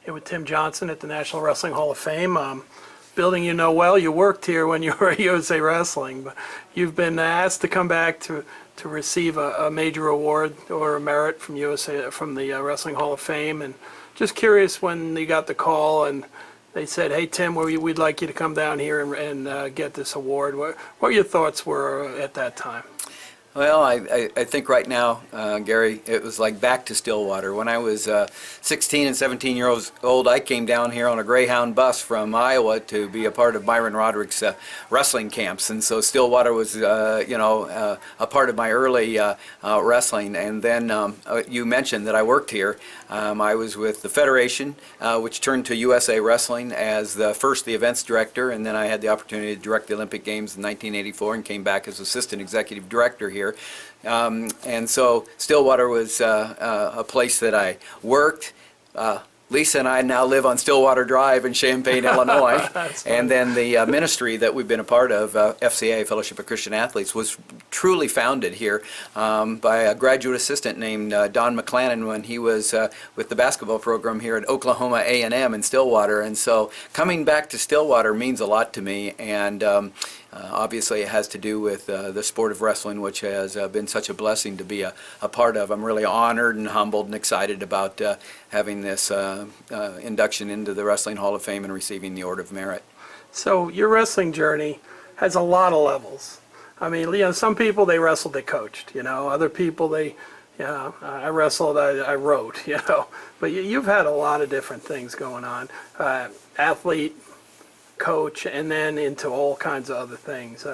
here with Tim Johnson at the National Wrestling Hall of Fame. Building you know well, you worked here when you were at USA Wrestling, but you've been asked to come back to receive a major award or a merit from the Wrestling Hall of Fame. And just curious, when you got the call and they said, "Hey Tim, we'd like you to come down here and get this award," what your thoughts were at that time? Well, I think right now, Gary, it was like back to Stillwater. When I was 16 and 17 years old, I came down here on a Greyhound bus from Iowa to be a part of Byron Roderick's wrestling camps. And so Stillwater was, a part of my early wrestling. And then you mentioned that I worked here. I was with the Federation, which turned to USA Wrestling as the events director. And then I had the opportunity to direct the Olympic Games in 1984 and came back as assistant executive director here. And so Stillwater was a place that I worked. Lisa and I now live on Stillwater Drive in Champaign, Illinois. And then the ministry that we've been a part of, FCA, Fellowship of Christian Athletes, was truly founded here by a graduate assistant named Don McClannon when he was with the basketball program here at Oklahoma A&M in Stillwater. And so coming back to Stillwater means a lot to me. And obviously it has to do with the sport of wrestling, which has been such a blessing to be a part of. I'm really honored and humbled and excited about having this induction into the Wrestling Hall of Fame and receiving the Order of Merit. So your wrestling journey has a lot of levels. I mean, some people, they wrestled, they coached. Other people, I wrestled, I wrote. But you've had a lot of different things going on. Athlete, coach, and then into all kinds of other things.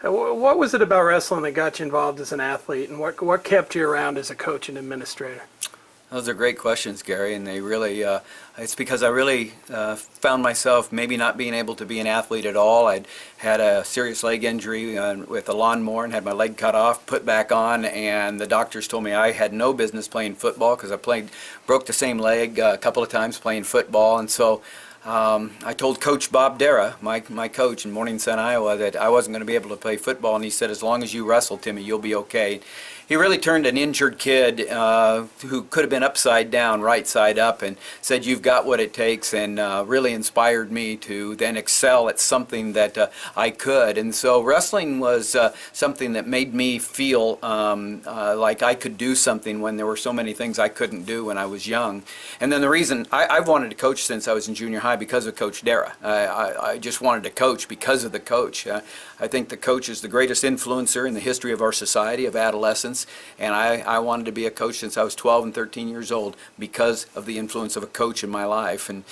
What was it about wrestling that got you involved as an athlete, and what kept you around as a coach and administrator? Those are great questions, Gary, and they really, it's because I really found myself maybe not being able to be an athlete at all. I'd had a serious leg injury with a lawnmower and had my leg cut off, put back on, and the doctors told me I had no business playing football because broke the same leg a couple of times playing football. And so I told Coach Bob Dara, my coach in Morning Sun, Iowa, that I wasn't going to be able to play football, and he said, "As long as you wrestle, Timmy, you'll be okay." He really turned an injured kid who could have been upside down, right side up, and said, "You've got what it takes," and really inspired me to then excel at something that I could. And so wrestling was something that made me feel like I could do something when there were so many things I couldn't do when I was young. And then the reason I've wanted to coach since I was in junior high because of Coach Dara. I just wanted to coach because of the coach. I think the coach is the greatest influencer in the history of our society, of adolescence, and I wanted to be a coach since I was 12 and 13 years old because of the influence of a coach in my life. And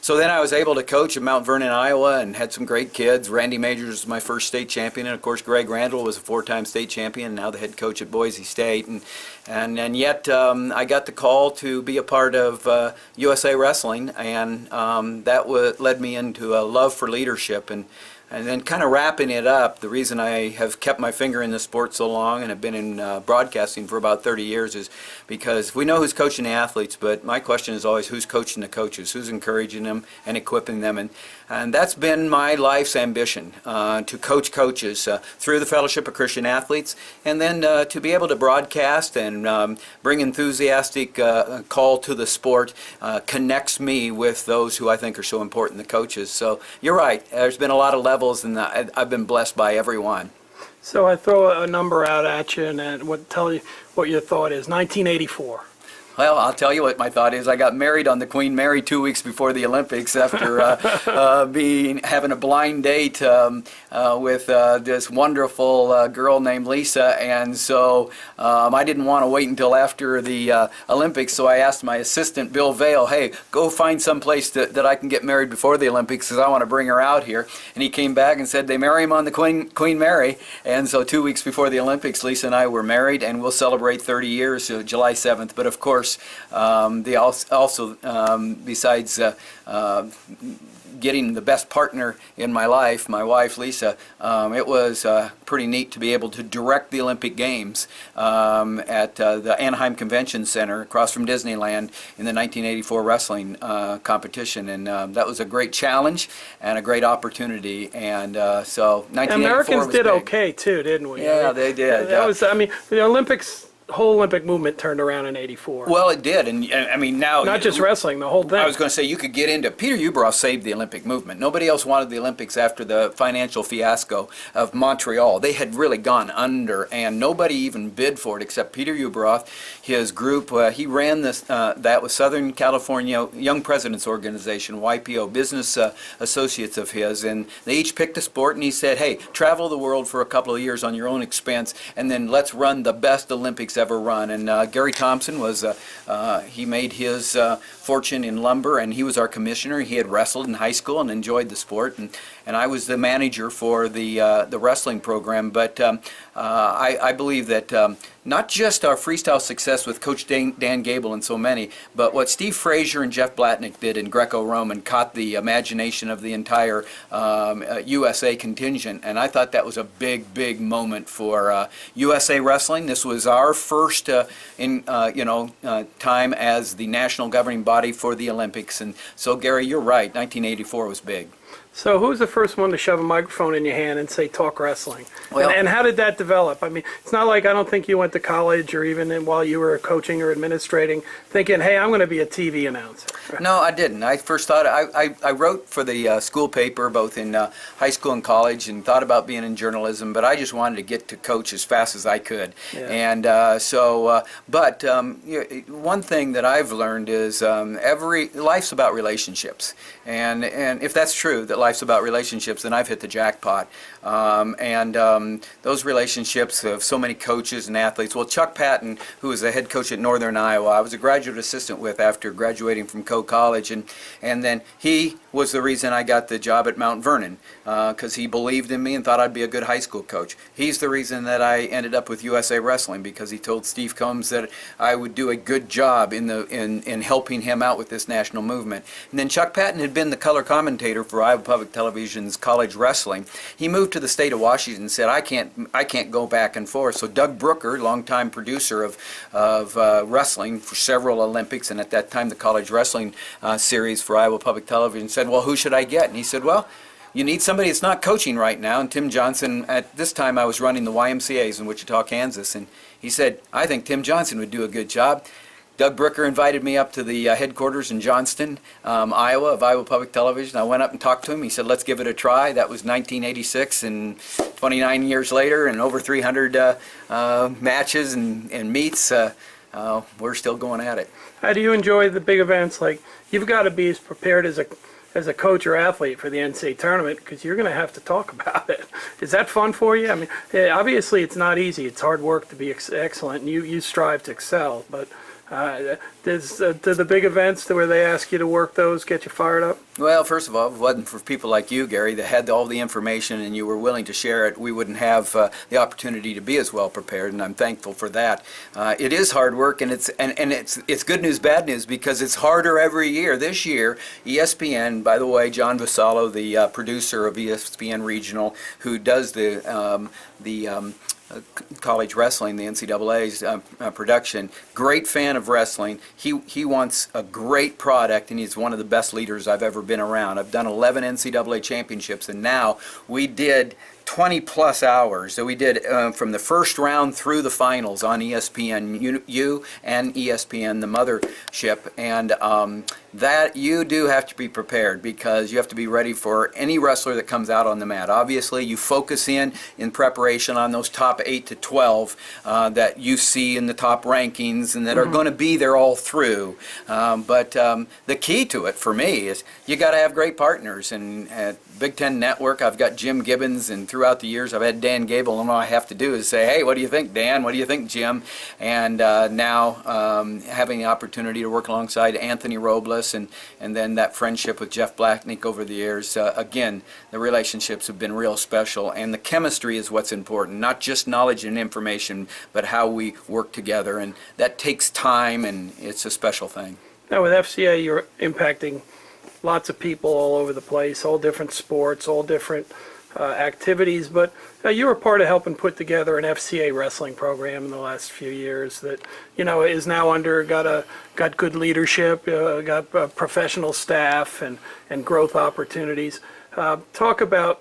so then I was able to coach at Mount Vernon, Iowa, and had some great kids. Randy Majors was my first state champion, and of course Greg Randall was a four-time state champion, now the head coach at Boise State. And yet I got the call to be a part of USA Wrestling, and that led me into a love for leadership. And then kind of wrapping it up, the reason I have kept my finger in the sport so long and have been in broadcasting for about 30 years is because we know who's coaching the athletes, but my question is always who's coaching the coaches, who's encouraging them and equipping them. And that's been my life's ambition, to coach coaches through the Fellowship of Christian Athletes, and then to be able to broadcast and bring enthusiastic call to the sport connects me with those who I think are so important, the coaches. So you're right, there's been a lot of levels, and I've been blessed by everyone. So I throw a number out at you, and tell you what your thought is. 1984. Well, I'll tell you what my thought is. I got married on the Queen Mary 2 weeks before the Olympics after having a blind date with this wonderful girl named Lisa, and so I didn't want to wait until after the Olympics, so I asked my assistant, Bill Vale, "Hey, go find some place that I can get married before the Olympics because I want to bring her out here." And he came back and said, "They marry him on the Queen Mary." And so 2 weeks before the Olympics, Lisa and I were married, and we'll celebrate 30 years, July 7th. But of course, besides getting the best partner in my life, my wife Lisa, it was pretty neat to be able to direct the Olympic Games at the Anaheim Convention Center across from Disneyland in the 1984 wrestling competition, and that was a great challenge and a great opportunity. And so 1984 Americans was did big. Okay too, didn't we? Yeah, they did. That was, the Olympics whole Olympic movement turned around in '84. Well, it did, and I mean now. Not just wrestling, the whole thing. I was going to say you could get into Peter Ueberroth saved the Olympic movement. Nobody else wanted the Olympics after the financial fiasco of Montreal. They had really gone under, and nobody even bid for it except Peter Ueberroth. His group, he ran this that was Southern California Young Presidents Organization, YPO, business associates of his, and they each picked a sport, and he said, "Hey, travel the world for a couple of years on your own expense, and then let's run the best Olympics ever run." And Gary Thompson was he made his fortune in lumber, and he was our commissioner. He had wrestled in high school and enjoyed the sport, and I was the manager for the wrestling program. But I believe that not just our freestyle success with Coach Dan Gable and so many, but what Steve Frazier and Jeff Blatnick did in Greco-Roman caught the imagination of the entire USA contingent, and I thought that was a big, big moment for USA Wrestling. This was our first time as the national governing body for the Olympics, and so Gary, you're right. 1984 was big. So who was the first one to shove a microphone in your hand and say, "Talk wrestling"? Well, and how did that develop? I mean, it's not like I don't think you went to college or even while you were coaching or administrating thinking, "Hey, I'm going to be a TV announcer." No, I didn't. I first thought, I wrote for the school paper, both in high school and college, and thought about being in journalism, but I just wanted to get to coach as fast as I could. Yeah. And one thing that I've learned is life's about relationships. And if that's true, that life's about relationships, then I've hit the jackpot. Those relationships of so many coaches and athletes. Well, Chuck Patton, who was the head coach at Northern Iowa, I was a graduate assistant with after graduating from Coe College, and then he was the reason I got the job at Mount Vernon, because he believed in me and thought I'd be a good high school coach. He's the reason that I ended up with USA Wrestling, because he told Steve Combs that I would do a good job in helping him out with this national movement. And then Chuck Patton had been the color commentator for Iowa Public Television's college wrestling. He moved to the state of Washington and said, I can't go back and forth. So Doug Brooker, longtime producer of wrestling for several Olympics, and at that time the college wrestling series for Iowa Public Television, said, "Well, who should I get?" And he said, "Well, you need somebody that's not coaching right now." And Tim Johnson, at this time I was running the YMCA's in Wichita, Kansas, and he said, "I think Tim Johnson would do a good job." Doug Brooker invited me up to the headquarters in Johnston, Iowa, of Iowa Public Television. I went up and talked to him. He said, "Let's give it a try." That was 1986, and 29 years later, and over 300 matches and meets, we're still going at it. How do you enjoy the big events? Like, you've got to be as prepared as a coach or athlete for the NCAA tournament, because you're going to have to talk about it. Is that fun for you? I mean, obviously it's not easy. It's hard work to be excellent, and you strive to excel. But do the big events where they ask you to work those get you fired up? Well, first of all, if it wasn't for people like you, Gary, that had all the information and you were willing to share it, we wouldn't have the opportunity to be as well prepared, and I'm thankful for that. It is hard work, and it's good news, bad news, because it's harder every year. This year, ESPN, by the way, John Vassallo, the producer of ESPN Regional, who does the college wrestling, the NCAA's production, great fan of wrestling. He wants a great product, and he's one of the best leaders I've ever been around. I've done 11 NCAA championships, and now we did 20 plus hours. So we did from the first round through the finals on ESPN-U and ESPN, the mothership, and that you do have to be prepared, because you have to be ready for any wrestler that comes out on the mat. Obviously, you focus in preparation on those top 8 to 12 that you see in the top rankings and that are going to be there all through. But the key to it for me is you got to have great partners. And at Big Ten Network, I've got Jim Gibbons, and throughout the years I've had Dan Gable, and all I have to do is say, "Hey, what do you think, Dan? What do you think, Jim?" And now having the opportunity to work alongside Anthony Robles, and then that friendship with Jeff Blatnick over the years, again, the relationships have been real special, and the chemistry is what's important, not just knowledge and information, but how we work together, and that takes time, and it's a special thing. Now with FCA, you're impacting lots of people all over the place, all different sports, all different activities, but you were part of helping put together an FCA wrestling program in the last few years that is now got good leadership, got professional staff and growth opportunities. Talk about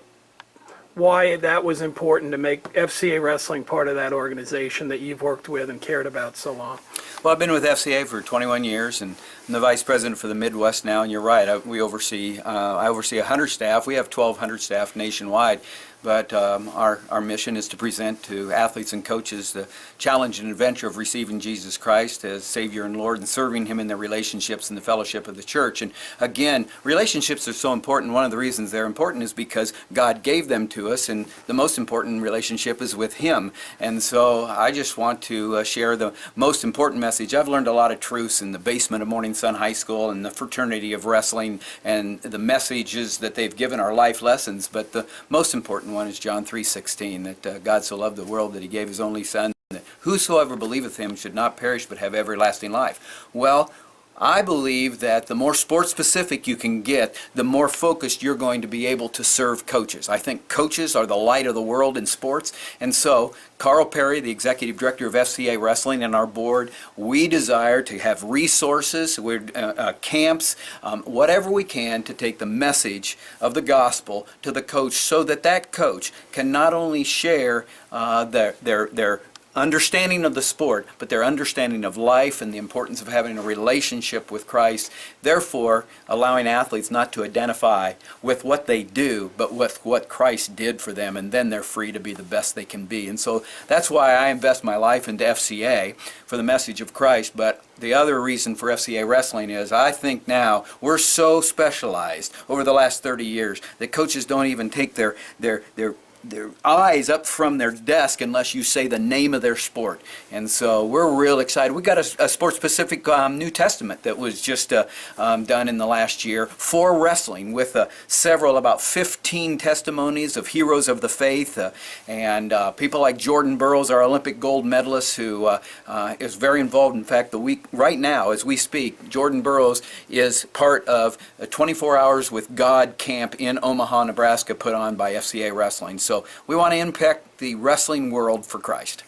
why that was important to make FCA Wrestling part of that organization that you've worked with and cared about so long. Well, I've been with FCA for 21 years, and I'm the vice president for the Midwest now. And you're right, I oversee 100 staff. We have 1,200 staff nationwide. But our mission is to present to athletes and coaches the challenge and adventure of receiving Jesus Christ as Savior and Lord and serving Him in their relationships and the fellowship of the church. And again, relationships are so important. One of the reasons they're important is because God gave them to us, and the most important relationship is with Him. And so I just want to share the most important message. I've learned a lot of truths in the basement of Morning Sun High School and the fraternity of wrestling, and the messages that they've given are life lessons. But the most important one is John 3:16, that God so loved the world that He gave His only Son, that whosoever believeth Him should not perish but have everlasting life. Well, I believe that the more sports specific you can get, the more focused you're going to be able to serve coaches. I think coaches are the light of the world in sports, and so Carl Perry, the executive director of FCA Wrestling, and our board, we desire to have resources, camps, whatever we can to take the message of the gospel to the coach, so that that coach can not only share their understanding of the sport, but their understanding of life and the importance of having a relationship with Christ, therefore allowing athletes not to identify with what they do, but with what Christ did for them, and then they're free to be the best they can be. And so that's why I invest my life into FCA, for the message of Christ. But the other reason for FCA Wrestling is I think now we're so specialized over the last 30 years that coaches don't even take their eyes up from their desk unless you say the name of their sport. And so we're real excited. We got a sport-specific New Testament that was just done in the last year for wrestling, with about 15 testimonies of heroes of the faith, and people like Jordan Burroughs, our Olympic gold medalist, who is very involved. In fact, right now as we speak, Jordan Burroughs is part of a 24 Hours with God camp in Omaha, Nebraska, put on by FCA Wrestling. So we want to impact the wrestling world for Christ.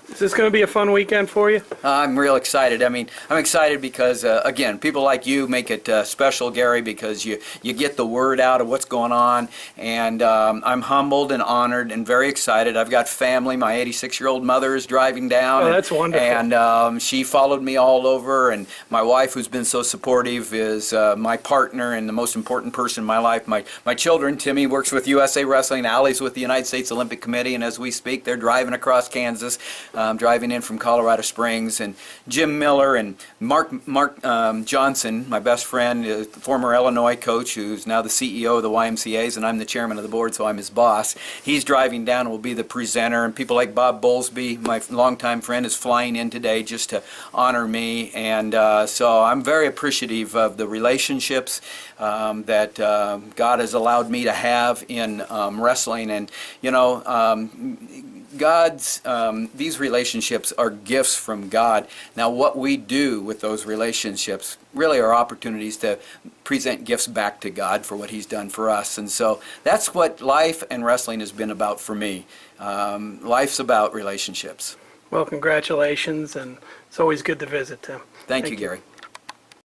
Is this going to be a fun weekend for you? I'm real excited. I mean, I'm excited because, again, people like you make it special, Gary, because you get the word out of what's going on, and I'm humbled and honored and very excited. I've got family. My 86-year-old mother is driving down. Oh, that's wonderful. And she followed me all over, and my wife, who's been so supportive, is my partner and the most important person in my life. My children, Timmy works with USA Wrestling, Allie's with the United States Olympic Committee, and as we speak, they're driving across Kansas. Driving in from Colorado Springs, and Jim Miller and Mark Johnson, my best friend, former Illinois coach, who's now the CEO of the YMCA's, and I'm the chairman of the board, so I'm his boss. He's driving down and will be the presenter, and people like Bob Bowlesby, my longtime friend, is flying in today just to honor me. And so I'm very appreciative of the relationships that God has allowed me to have in wrestling. And these relationships are gifts from God. Now, what we do with those relationships really are opportunities to present gifts back to God for what He's done for us. And so that's what life and wrestling has been about for me. Life's about relationships. Well, congratulations, and it's always good to visit, Tim. Thank you, Gary.